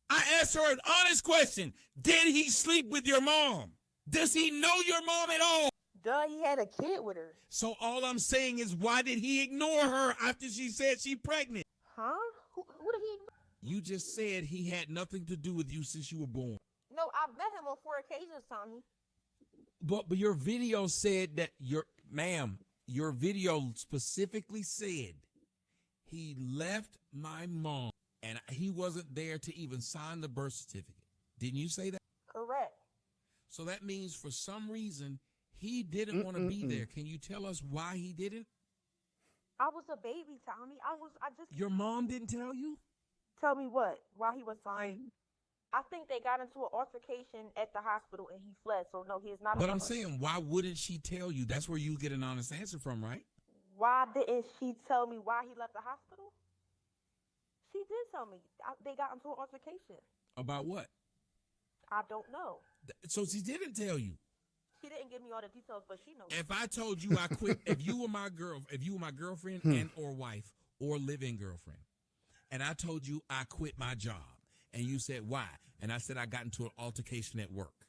Speaker 6: I asked her an honest question. Did he sleep with your mom? Does he know your mom at all?
Speaker 7: Duh, he had a kid with her.
Speaker 6: So all I'm saying is, why did he ignore her after she said she's pregnant?
Speaker 7: Huh? Who did he?
Speaker 6: You just said he had nothing to do with you since you were born.
Speaker 7: No, I've met him on 4 occasions, Tommy.
Speaker 6: But your video said that your video specifically said he left my mom and he wasn't there to even sign the birth certificate. Didn't you say that?
Speaker 7: Correct.
Speaker 6: So that means for some reason he didn't want to be there. Can you tell us why he didn't?
Speaker 7: I was a baby, Tommy.
Speaker 6: Your mom didn't tell you?
Speaker 7: Tell me what? Why he was fine? I think they got into an altercation at the hospital and he fled. So no, he's not.
Speaker 6: But I'm saying, why wouldn't she tell you? That's where you get an honest answer from, right?
Speaker 7: Why didn't she tell me why he left the hospital? She did tell me. They got into an altercation.
Speaker 6: About what?
Speaker 7: I don't know.
Speaker 6: So she didn't tell you.
Speaker 7: She didn't give me all the details, but she knows.
Speaker 6: If I told you I quit, if you were my girlfriend and or wife or live-in girlfriend, and I told you I quit my job, and you said why, and I said I got into an altercation at work,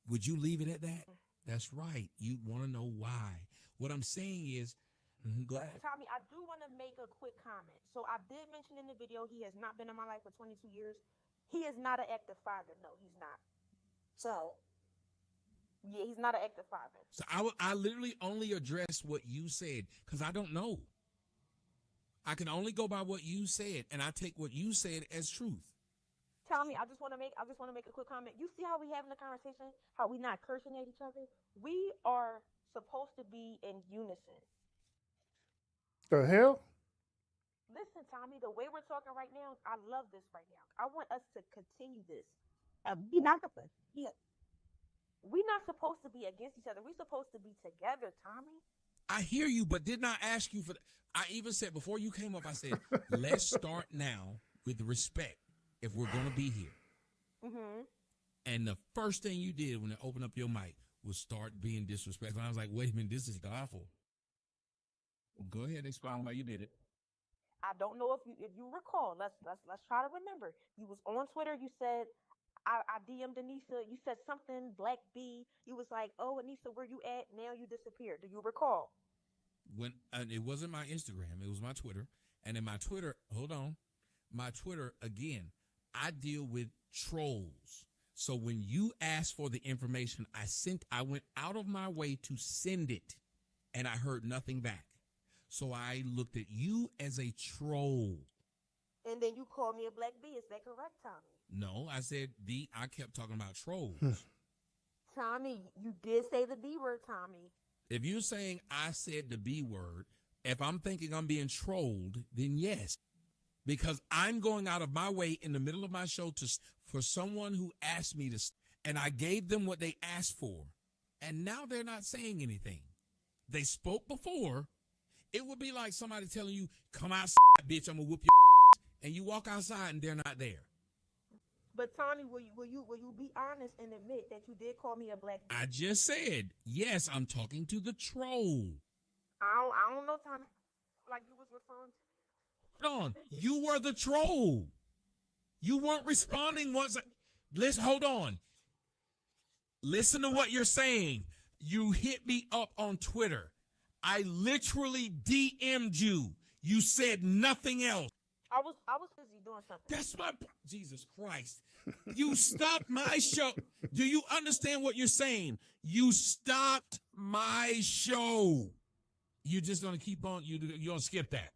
Speaker 6: would you leave it at that? That's right. You want to know why. What I'm saying is, go ahead.
Speaker 7: Tommy, I do want to make a quick comment. So I did mention in the video he has not been in my life for 22 years. He is not an active father. No, he's not. So, yeah, he's not an active father.
Speaker 6: So I literally only addressed what you said because I don't know. I can only go by what you said, and I take what you said as truth.
Speaker 7: Tommy, I just want to make a quick comment. You see how we having a conversation? How we not cursing at each other? We are supposed to be in unison.
Speaker 2: The hell?
Speaker 7: Listen, Tommy, the way we're talking right now, I love this right now. I want us to continue this. We're not supposed to be against each other. We're supposed to be together, Tommy.
Speaker 6: I hear you, but did not ask you for that. I even said before you came up, I said, let's start now with respect if we're going to be here.
Speaker 7: Mm-hmm.
Speaker 6: And the first thing you did when you opened up your mic was start being disrespectful. I was like, wait a minute, this is awful. Go ahead and explain why you did it.
Speaker 7: I don't know if you recall. Let's try to remember. You was on Twitter. You said I DM'd Anissa. You said something Black B. You was like, oh Anissa, where you at? Now you disappeared. Do you recall?
Speaker 6: When it wasn't my Instagram, it was my Twitter. And in my Twitter, hold on, my Twitter again, I deal with trolls. So when you asked for the information, I went out of my way to send it, and I heard nothing back. So I looked at you as a troll.
Speaker 7: And then you called me a Black B. Is that correct, Tommy?
Speaker 6: No, I said I kept talking about trolls.
Speaker 7: Tommy, you did say the B word, Tommy.
Speaker 6: If you're saying I said the B word, if I'm thinking I'm being trolled, then yes. Because I'm going out of my way in the middle of my show for someone who asked me to, and I gave them what they asked for. And now they're not saying anything. They spoke before. It would be like somebody telling you, come outside, bitch, I'm going to whoop your and you walk outside and they're not there.
Speaker 7: But Tommy, will you be honest and admit that you did call me a Black B?
Speaker 6: I just said, yes, I'm talking to the troll.
Speaker 7: I don't know, Tommy. Like you was referring to.
Speaker 6: Hold on. You were the troll. You weren't responding once. Hold on. Listen to what you're saying. You hit me up on Twitter. I literally DM'd you. You said nothing else.
Speaker 7: I was busy doing something.
Speaker 6: That's my Jesus Christ. You stopped my show. Do you understand what you're saying? You stopped my show. You're just gonna keep on. You're gonna skip that.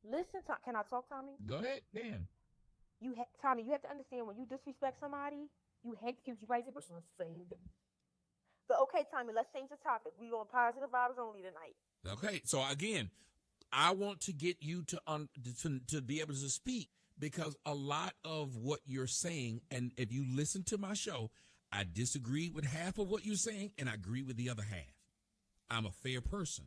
Speaker 7: Listen, can I talk, Tommy?
Speaker 6: Go ahead, Dan.
Speaker 7: Tommy, you have to understand when you disrespect somebody, you hate to keep you right there. But okay, Tommy, let's change the topic. We on positive vibes only tonight.
Speaker 6: Okay, so again, I want to get you to be able to speak, because a lot of what you're saying, and if you listen to my show, I disagree with half of what you're saying and I agree with the other half. I'm a fair person.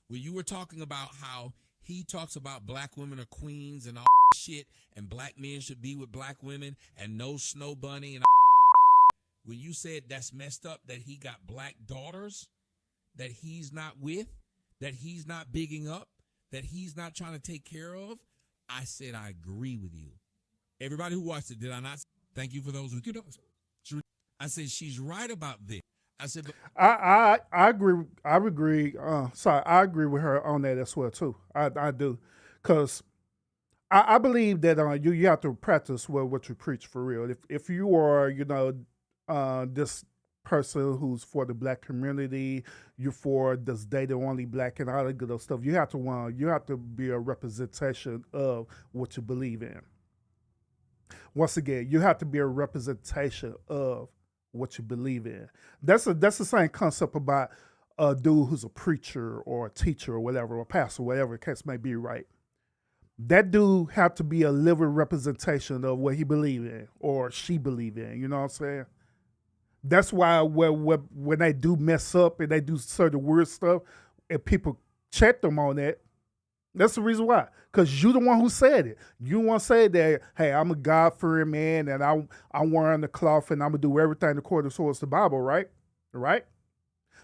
Speaker 6: When you were talking about how he talks about black women are queens and all shit, and black men should be with black women and no snow bunny and when you said that's messed up that he got black daughters that he's not with, that he's not bigging up, that he's not trying to take care of, I said I agree with you. Everybody who watched it, did I not? Thank you for those who could. I said she's right about this. I said, but
Speaker 2: I agree. I agree. I agree with her on that as well too. I do, because I believe that you have to practice what you preach for real. If you are this person who's for the black community, you're for this data only black and all that good stuff, you have to be a representation of what you believe in. Once again, you have to be a representation of what you believe in. That's the same concept about a dude who's a preacher or a teacher or whatever, or a pastor, whatever the case may be, right? That dude have to be a living representation of what he believe in or she believe in. You know what I'm saying? That's why when they do mess up and they do certain weird stuff and people check them on that, that's the reason why. Because you're the one who said it. You want to say that, hey, I'm a God-fearing man and I'm wearing the cloth and I'm going to do everything according to the Bible, right? Right?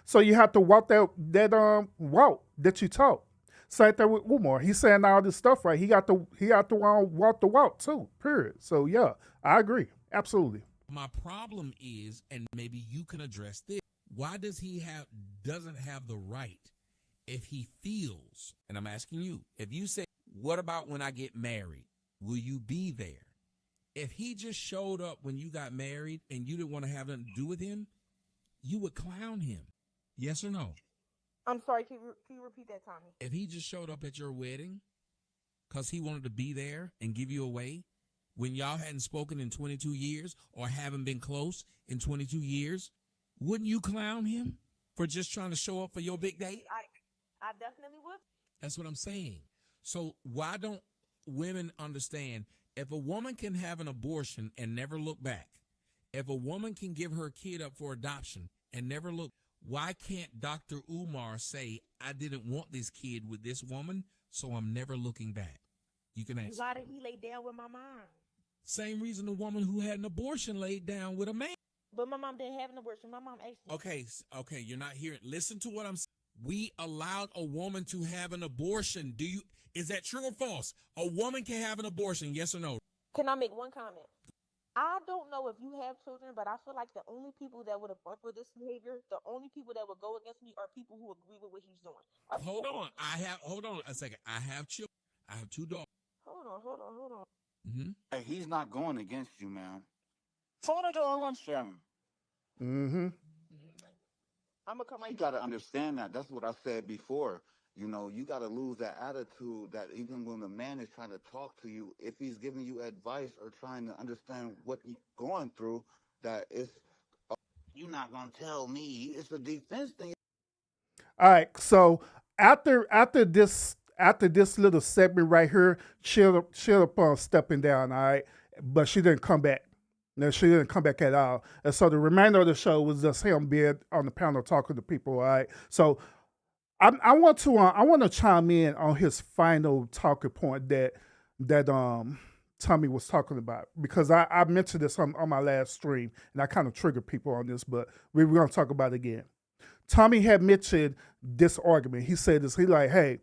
Speaker 2: So you have to walk that walk that you taught. Same thing with Umar. He's saying all this stuff, right? He got to walk the walk too, period. So, yeah, I agree. Absolutely.
Speaker 6: my problem is, and maybe you can address this, why does he doesn't have the right if he feels, and I'm asking you, if you say, what about when I get married? Will you be there? If he just showed up when you got married and you didn't want to have nothing to do with him, you would clown him. Yes or no?
Speaker 7: I'm sorry, can you repeat that, Tommy?
Speaker 6: If he just showed up at your wedding because he wanted to be there and give you away when y'all hadn't spoken in 22 years or haven't been close in 22 years, wouldn't you clown him for just trying to show up for your big day?
Speaker 7: I definitely would.
Speaker 6: That's what I'm saying. So why don't women understand, if a woman can have an abortion and never look back, if a woman can give her kid up for adoption and never look, why can't Dr. Umar say, I didn't want this kid with this woman, so I'm never looking back? You can ask.
Speaker 7: Why did he lay down with my mom?
Speaker 6: Same reason the woman who had an abortion laid down with a man.
Speaker 7: But my mom didn't have an abortion. My mom actually.
Speaker 6: Okay, you're not hearing. Listen to what I'm saying. we allowed a woman to have an abortion. Is that true or false? A woman can have an abortion, yes or no?
Speaker 7: Can I make one comment? I don't know if you have children, but I feel like the only people that would abort for this behavior, the only people that would go against me are people who agree with what he's doing.
Speaker 6: Hold on a second. I have children. I have 2 daughters.
Speaker 7: Hold on.
Speaker 6: Mm-hmm.
Speaker 10: Hey, he's not going against you, man.
Speaker 2: Mm-hmm.
Speaker 7: I'm gonna come right
Speaker 10: You got to understand that. That's what I said before. You know, you got to lose that attitude that even when the man is trying to talk to you, if he's giving you advice or trying to understand what you're going through, that it's, you're not going to tell me. It's a defense thing.
Speaker 2: All right. So after this little segment right here, she'll up on stepping down. All right, but she didn't come back. No, she didn't come back at all. And so the remainder of the show was just him being on the panel talking to people. All right. So I want to chime in on his final talking point that Tommy was talking about, because I mentioned this on my last stream and I kind of triggered people on this, but we're going to talk about it again. Tommy had mentioned this argument. He said this. He like, hey,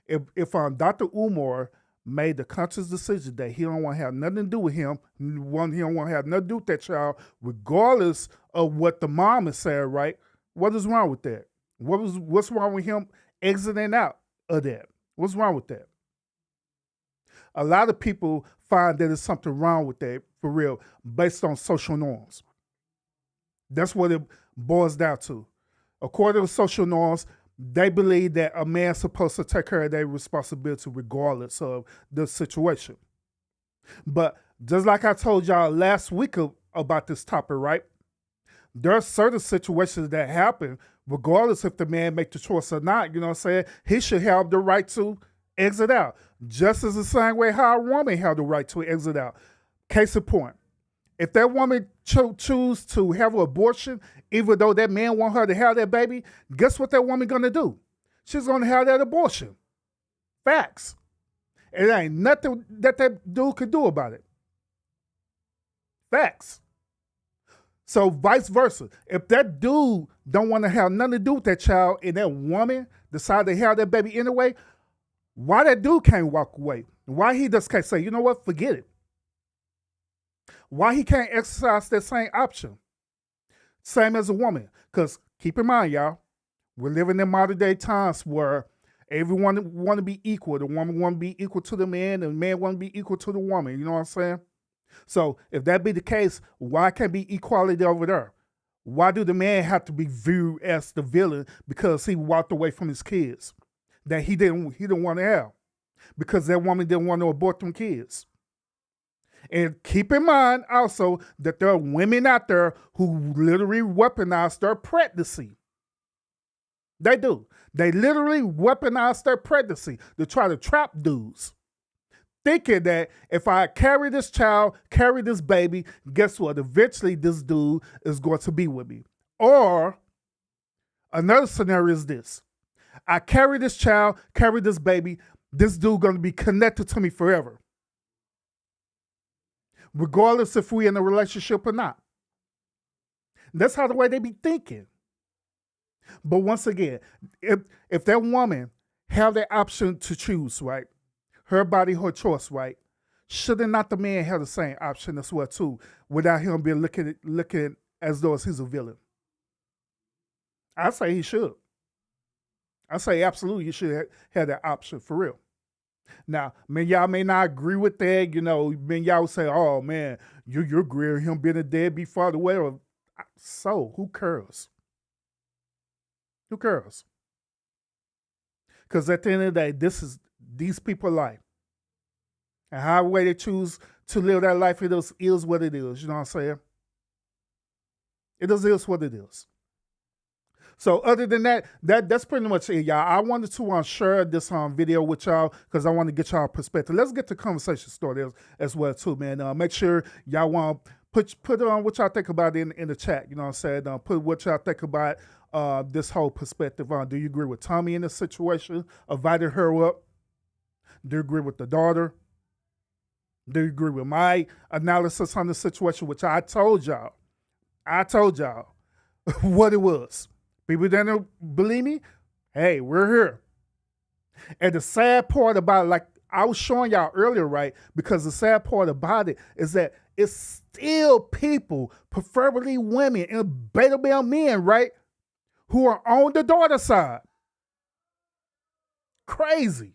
Speaker 2: if Dr. Umar made the conscious decision that he don't want to have nothing to do with him, he don't want to have nothing to do with that child, regardless of what the mom is saying, right? What is wrong with that? What's wrong with him exiting out of that? What's wrong with that? A lot of people find that there's something wrong with that, for real, based on social norms. That's what it boils down to. According to social norms, they believe that a man's supposed to take care of their responsibility regardless of the situation. But just like I told y'all last week about this topic, right? There are certain situations that happen regardless if the man make the choice or not. You know what I'm saying? He should have the right to exit out. Just as the same way how a woman have the right to exit out. Case in point. If that woman choose to have an abortion, even though that man want her to have that baby, guess what that woman gonna do? She's gonna have that abortion. Facts. It ain't nothing that dude could do about it. Facts. So vice versa. If that dude don't want to have nothing to do with that child and that woman decide to have that baby anyway, why that dude can't walk away? Why he just can't say, you know what, forget it? Why he can't exercise that same option? Same as a woman. Because keep in mind, y'all, we're living in modern day times where everyone want to be equal. The woman want to be equal to the man, and the man want to be equal to the woman. You know what I'm saying? So if that be the case, why can't be equality over there? Why do the man have to be viewed as the villain because he walked away from his kids that he didn't want to have? Because that woman didn't want to abort them kids. And keep in mind also that there are women out there who literally weaponize their pregnancy. They do. They literally weaponize their pregnancy to try to trap dudes. Thinking that if I carry this child, carry this baby, guess what? Eventually this dude is going to be with me. Or another scenario is this. I carry this child, carry this baby, this dude going to be connected to me forever. Regardless if we're in a relationship or not. That's how the way they be thinking. But once again, if that woman have the option to choose, right? Her body, her choice, right? Shouldn't not the man have the same option as well too, without him being looking as though he's a villain? I say he should. I say absolutely you should have that option for real. Now, man, y'all may not agree with that. You know, man, y'all would say, oh man, you agree with him being a deadbeat father, whatever. So who cares? Who cares? Because at the end of the day, this is these people's life. And how way they choose to live that life, it is what it is. You know what I'm saying? It is what it is. So other than that's pretty much it, y'all. I wanted to share this video with y'all because I want to get y'all perspective. Let's get the conversation started as well too, man. Make sure y'all want to put on what y'all think about it in the chat. You know what I'm saying? Put what y'all think about this whole perspective on. Do you agree with Tommy in this situation, inviting her up? Do you agree with the daughter? Do you agree with my analysis on the situation, which I told y'all what it was. People didn't believe me. hey, we're here. And the sad part about it, like I was showing y'all earlier, right? Because the sad part about it is that it's still people, preferably women and beta male men, right? Who are on the daughter side. Crazy.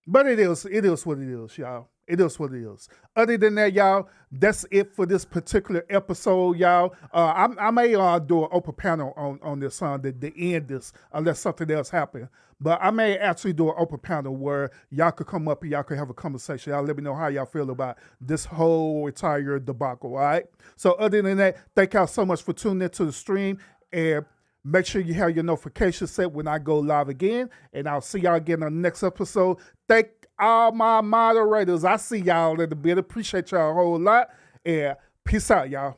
Speaker 2: But it is what it is, y'all. It is what it is. Other than that, y'all, that's it for this particular episode, y'all. I may do an open panel on this to end this, unless something else happens. But I may actually do an open panel where y'all could come up and y'all could have a conversation. Y'all let me know how y'all feel about this whole entire debacle, all right? So other than that, thank y'all so much for tuning into the stream. And make sure you have your notifications set when I go live again. And I'll see y'all again on the next episode. Thank all my moderators. I see y'all in a bit. Appreciate y'all a whole lot. And peace out, y'all.